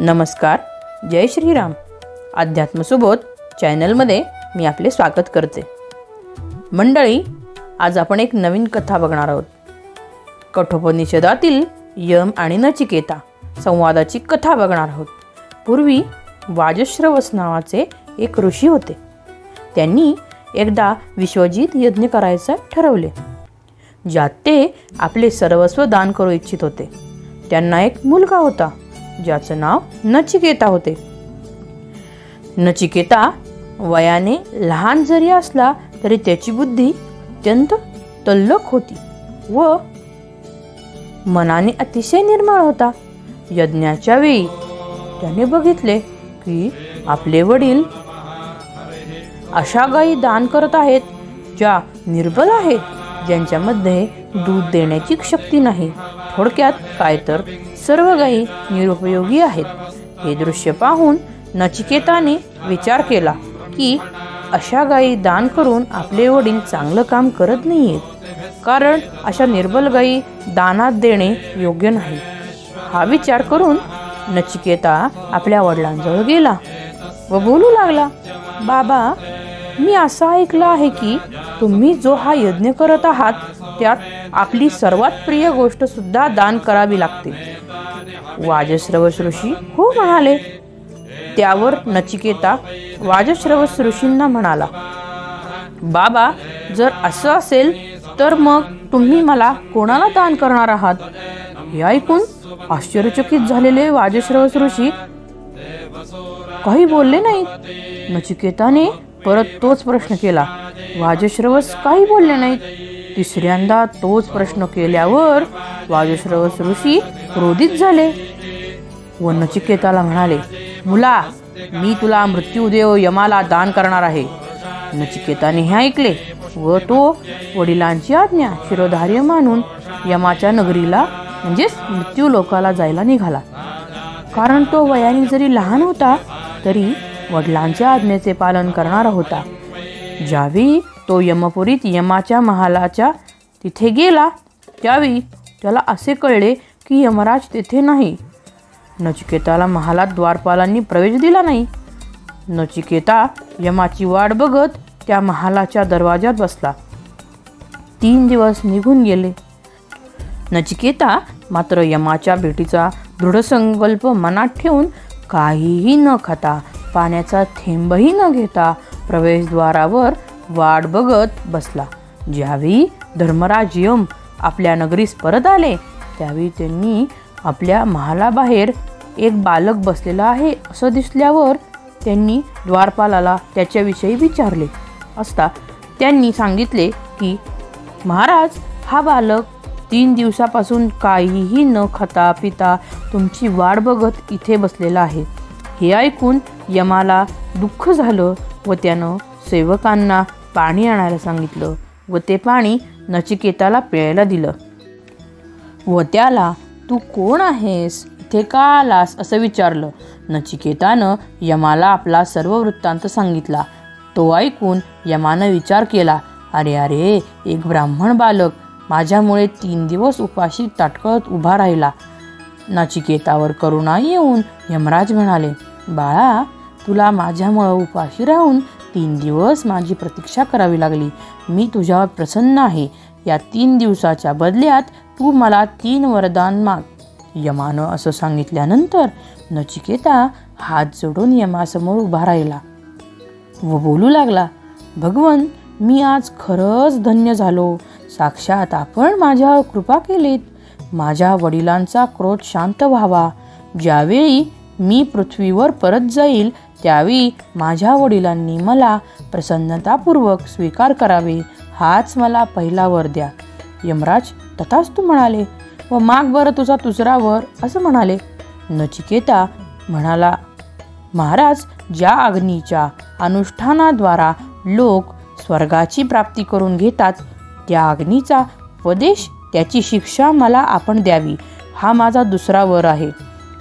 नमस्कार, जय श्रीराम. अध्यात्मसुबोध चॅनलमध्ये मी आपले स्वागत करते. मंडळी, आज आपण एक नवीन कथा बघणार आहोत. कठोपनिषदातील यम आणि नचिकेता संवादाची कथा बघणार आहोत. पूर्वी वाजश्रवस नावाचे एक ऋषी होते. त्यांनी एकदा विश्वजित यज्ञ करायचे ठरवले, ज्यात ते आपले सर्वस्व दान करू इच्छित होते. त्यांना एक मुलगा होता, ज्याचं नाव नचिकेता होते. नचिकेता वयाने लहान जरी असला तरी त्याची बुद्धी अत्यंत तल्लख होती व मनाने अतिशय निर्मळ होता. यज्ञाच्या वेळी त्याने बघितले की आपले वडील अशा गायी दान करत आहेत ज्या निर्बल आहेत, ज्यांच्यामध्ये दूध देण्याची शक्ती नाही. थोडक्यात काय तर सर्व गायी निरुपयोगी आहेत. हे दृश्य पाहून नचिकेताने विचार केला की अशा गायी दान करून आपले वडील चांगलं काम करत नाहीयेत, कारण अशा निर्बल गायी दानात देणे योग्य नाही. हा विचार करून नचिकेता आपल्या वडिलांजवळ गेला व बोलू लागला, बाबा, मी असं ऐकलं आहे की तुम्ही जो हा यज्ञ करत आहात त्यात आपली सर्वात प्रिय गोष्ट सुद्धा दान करावी लागते. वाजश्रवस ऋषी हो म्हणाले. त्यावर नचिकेता वाजश्रवस ऋषींना म्हणाला, बाबा, जर असं असेल तर मग तुम्ही मला कोणाला दान करणार आहात? हे ऐकून आश्चर्यचकित झालेले वाजश्रवस ऋषी काही बोलले नाहीत. नचिकेताने परत तोच प्रश्न केला. वाजश्रवस काही बोलले नाहीत. तिसऱ्यांदा तोच प्रश्न केल्यावर वाजश्रवस ऋषी क्रोधित झाले व नचिकेताला म्हणाले, मुला, मी तुला मृत्यूदेव यमाला दान करणार आहे. नचिकेताने हे ऐकले व तो वडिलांची आज्ञा शिरोधार्य मानून यमाच्या नगरीला म्हणजेच मृत्यू लोकाला जायला निघाला. कारण तो वयाने जरी लहान होता तरी वडिलांच्या आज्ञेचे पालन करणारा होता. ज्यावेळी तो यमपुरीत यमाच्या महालाच्या तिथे गेला त्यावेळी त्याला असे कळले की यमराज तेथे नाही. नचिकेताला महालात द्वारपालांनी प्रवेश दिला नाही. नचिकेता यमाची वाट बघत त्या महालाच्या दरवाजात बसला. 3 दिवस निघून गेले. नचिकेता मात्र यमाच्या भेटीचा दृढ संकल्प मनात ठेवून काहीही न खाता, पाण्याचा थेंबही न घेता प्रवेशद्वारावर वाट बघत बसला. ज्यावेळी धर्मराज यम आपल्या नगरीस परत आले त्यावेळी त्यांनी आपल्या महालाबाहेर एक बालक बसलेला आहे असं दिसल्यावर त्यांनी द्वारपालाला त्याच्याविषयी विचारले असता त्यांनी सांगितले की महाराज, हा बालक 3 दिवसापासून काहीही न खाता पिता तुमची वाट बघत इथे बसलेला आहे. हे ऐकून यमाला दुःख झालं व त्यानं सेवकांना पाणी आणायला सांगितलं व ते पाणी नचिकेताला प्यायला दिलं व त्याला, तू कोण आहेस, इथे का आलास असं विचारलं. नचिकेतानं यमाला आपला सर्व वृत्तांत सांगितला. तो ऐकून यमानं विचार केला, अरे अरे, एक ब्राह्मण बालक माझ्यामुळे 3 दिवस उपाशी ताटकळत उभा राहिला. नचिकेतावर करुणा येऊन यमराज म्हणाले, बाळा, तुला माझ्यामुळे उपाशी राहून 3 दिवस माझी प्रतीक्षा करावी लागली. मी तुझ्यावर प्रसन्न आहे. या 3 दिवसाच्या बदल्यात तू मला 3 वरदान माग. यमानं असं सांगितल्यानंतर नचिकेता हात जोडून यमासमोर उभा राहिला व बोलू लागला, भगवन, मी आज खरंच धन्य झालो. साक्षात आपण माझ्यावर कृपा केलीत. माझ्या वडिलांचा क्रोध शांत व्हावा. ज्यावेळी मी पृथ्वीवर परत जाईल त्यावेळी माझ्या वडिलांनी मला प्रसन्नतापूर्वक स्वीकार करावे, हाच मला पहिला वर द्या. यमराज तथास्तु म्हणाले व माग बरं तुझा दुसरा वर असं म्हणाले. नचिकेता म्हणाला, महाराज, ज्या अग्नीच्या अनुष्ठानाद्वारा लोक स्वर्गाची प्राप्ती करून घेतात त्या अग्नीचा उपदेश, त्याची शिक्षा मला आपण द्यावी, हा माझा दुसरा वर आहे.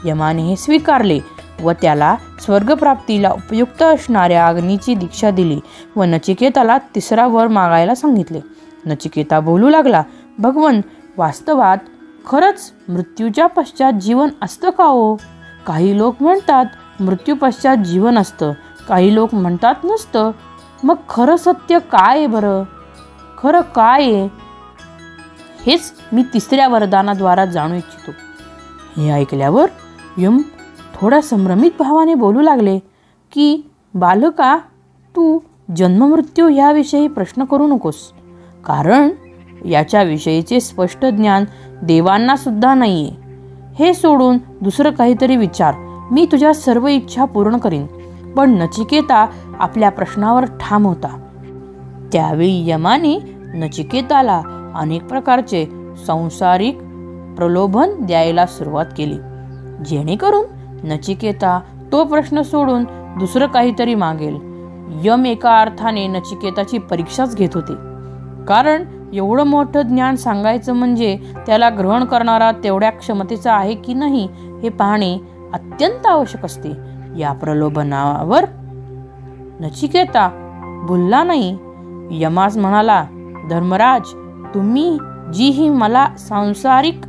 यमाने हे स्वीकारले व त्याला स्वर्गप्राप्तीला उपयुक्त असणाऱ्या अग्नीची दीक्षा दिली व नचिकेताला 3रा वर मागायला सांगितले. नचिकेता बोलू लागला, भगवन, वास्तवात खरंच मृत्यूच्या पश्चात जीवन असतं का हो? काही लोक म्हणतात मृत्यूपश्चात जीवन असतं, काही लोक म्हणतात नसतं. मग खरं सत्य काय आहे बरं? खरं काय आहे हेच मी तिसऱ्या वरदानाद्वारा जाणू इच्छितो. हे ऐकल्यावर यम थोड्या संभ्रमित भावाने बोलू लागले की बालका, तू जन्ममृत्यू ह्याविषयी प्रश्न करू नकोस, कारण याच्याविषयीचे स्पष्ट ज्ञान देवांना सुद्धा नाहीये. हे सोडून दुसरं काहीतरी विचार, मी तुझ्या सर्व इच्छा पूर्ण करीन. पण नचिकेता आपल्या प्रश्नावर ठाम होता. त्यावेळी यमाने नचिकेताला अनेक प्रकारचे सांसारिक प्रलोभन द्यायला सुरुवात केली, जेणेकरून नचिकेता तो प्रश्न सोडून दुसरं काहीतरी मागेल. यम एका अर्थाने नचिकेताची परीक्षाच घेत होते, कारण एवढं मोठं ज्ञान सांगायचं म्हणजे त्याला ग्रहण करणारा तेवढ्या क्षमतेचा आहे की नाही हे पाहणे अत्यंत आवश्यक असते. या प्रलोभनावर नचिकेता बोलला नाही. यमास म्हणाला, धर्मराज, तुम्ही जी ही मला सांसारिक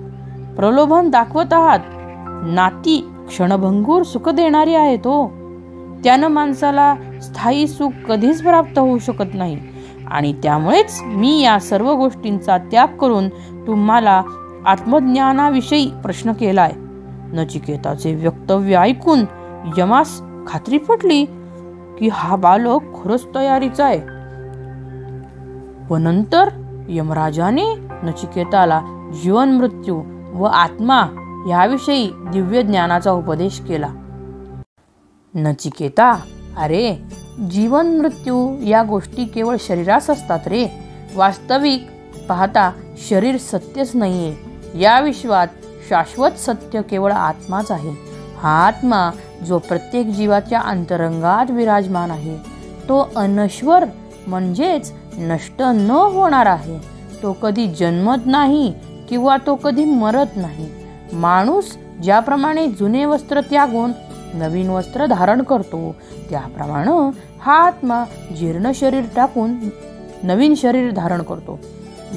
प्रलोभन दाखवत आहात, नाती क्षणभंगूर सुख देणारी आहे. त्यानं माणसाला स्थायी सुख कधीच प्राप्त होऊ शकत नाही, आणि त्यामुळेच मी या सर्व गोष्टींचा त्याग करून तुम्हाला आत्मज्ञानाविषयी प्रश्न केलाय. नचिकेताचे वक्तव्य ऐकून यमास खात्री पटली की हा बालक खरंच तयारीचा आहे. व नंतर यमराजाने नचिकेताला जीवन, मृत्यू व आत्मा याविषयी दिव्य ज्ञानाचा उपदेश केला. नचिकेता, अरे, जीवन मृत्यू या गोष्टी केवळ शरीरास असतात रे. वास्तविक पाहता शरीर सत्यच नाहीये. या विश्वात शाश्वत सत्य केवळ आत्माच आहे. हा आत्मा जो प्रत्येक जीवाच्या अंतरंगात विराजमान आहे, तो अनश्वर म्हणजेच नष्ट न होणार आहे. तो कधी जन्मत नाही किंवा तो कधी मरत नाही. माणूस ज्याप्रमाणे जुने वस्त्र त्यागून नवीन वस्त्र धारण करतो, त्याप्रमाणे हा आत्मा जीर्ण शरीर टाकून नवीन शरीर धारण करतो.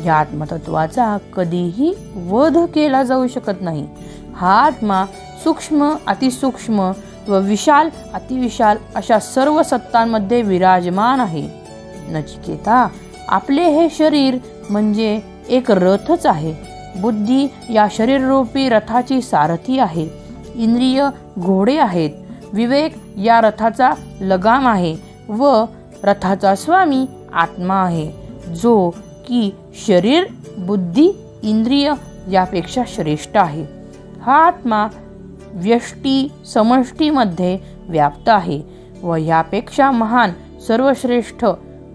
या आत्मतत्वाचा कधीही वध केला जाऊ शकत नाही. हा आत्मा सूक्ष्म, अतिसूक्ष्म व विशाल, अतिविशाल अशा सर्व सत्तांमध्ये विराजमान आहे. नचिकेता, आपले हे शरीर म्हणजे एक रथच आहे. बुद्धी या शरीररूपी रथाची सारथी आहे. इंद्रिय घोडे आहेत. विवेक या रथाचा लगाम आहे व रथाचा स्वामी आत्मा आहे, जो की शरीर, बुद्धी, इंद्रिय यापेक्षा श्रेष्ठ आहे. हा आत्मा व्यष्टी समष्टीमध्ये व्याप्त आहे व यापेक्षा महान सर्वश्रेष्ठ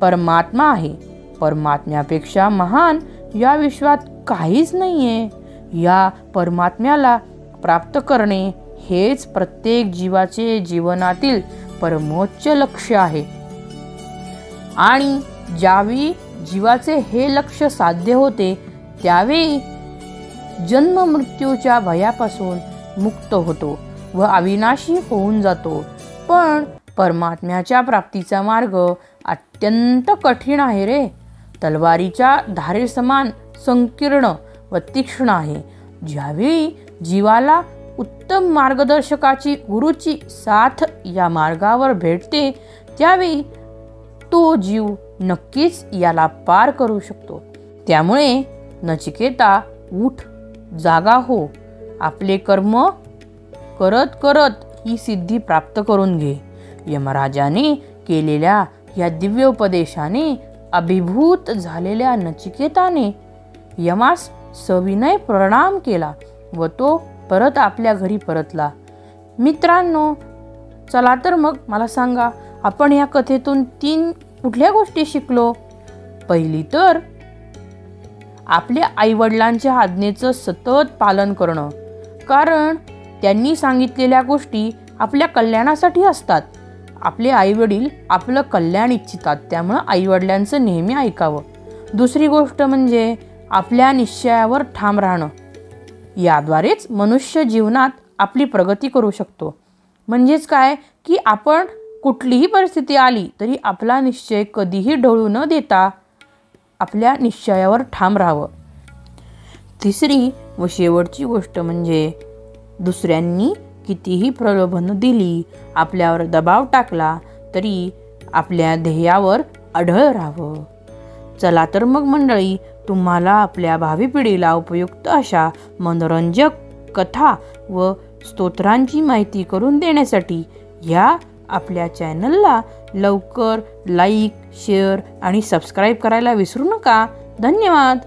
परमात्मा आहे. परमात्म्यापेक्षा महान या विश्वात काहीच नाहीये. या परमात्म्याला प्राप्त करणे हेच प्रत्येक जीवाचे जीवनातील परमोच्च लक्ष्य आहे. आणि ज्यावेळी जीवाचे हे लक्ष्य साध्य होते, त्यावेळी जन्म मृत्यूच्या भयापासून मुक्त होतो व अविनाशी होऊन जातो. पण परमात्म्याच्या प्राप्तीचा मार्ग अत्यंत कठीण आहे रे. तलवारीच्या धारेसमान संकीर्ण व तीक्ष्ण आहे. ज्यावेळी जीवाला उत्तम मार्गदर्शकाची, गुरुची साथ या मार्गावर भेटते, त्यावेळी तो जीव नक्कीच याला पार करू शकतो. त्यामुळे नचिकेता, उठ, जागा हो. आपले कर्म करत करत ही सिद्धी प्राप्त करून घे. यमराजाने केलेल्या या दिव्य उपदेशाने अभिभूत झालेल्या नचिकेताने यमास सविनय प्रणाम केला व तो परत आपल्या घरी परतला. मित्रांनो, चला तर मग मला सांगा, आपण या कथेतून 3 कुठल्या गोष्टी शिकलो? पहिली तर आपल्या आईवडिलांच्या आज्ञेचं सतत पालन करणं, कारण त्यांनी सांगितलेल्या गोष्टी आपल्या कल्याणासाठी असतात. आपले आईवडील आपलं कल्याण इच्छितात, त्यामुळं आईवडिलांचं नेहमी ऐकावं. दुसरी गोष्ट म्हणजे आपल्या निश्चयावर ठाम राहणं. याद्वारेच मनुष्य जीवनात आपली प्रगती करू शकतो. म्हणजेच काय की आपण कुठलीही परिस्थिती आली तरी आपला निश्चय कधीही ढळू न देता आपल्या निश्चयावर ठाम राहावं. तिसरी व शेवटची गोष्ट म्हणजे दुसऱ्यांनी कितीही प्रलोभनं दिली, आपल्यावर दबाव टाकला तरी आपल्या ध्येयावर अढळ राहावं. चला तर मग मंडळी, तुम्हाला आपल्या भावी पिढीला उपयुक्त अशा मनोरंजक कथा व स्तोत्रांची माहिती करून देण्यासाठी ह्या आपल्या चॅनलला लवकर लाईक, शेअर आणि सबस्क्राईब करायला विसरू नका. धन्यवाद.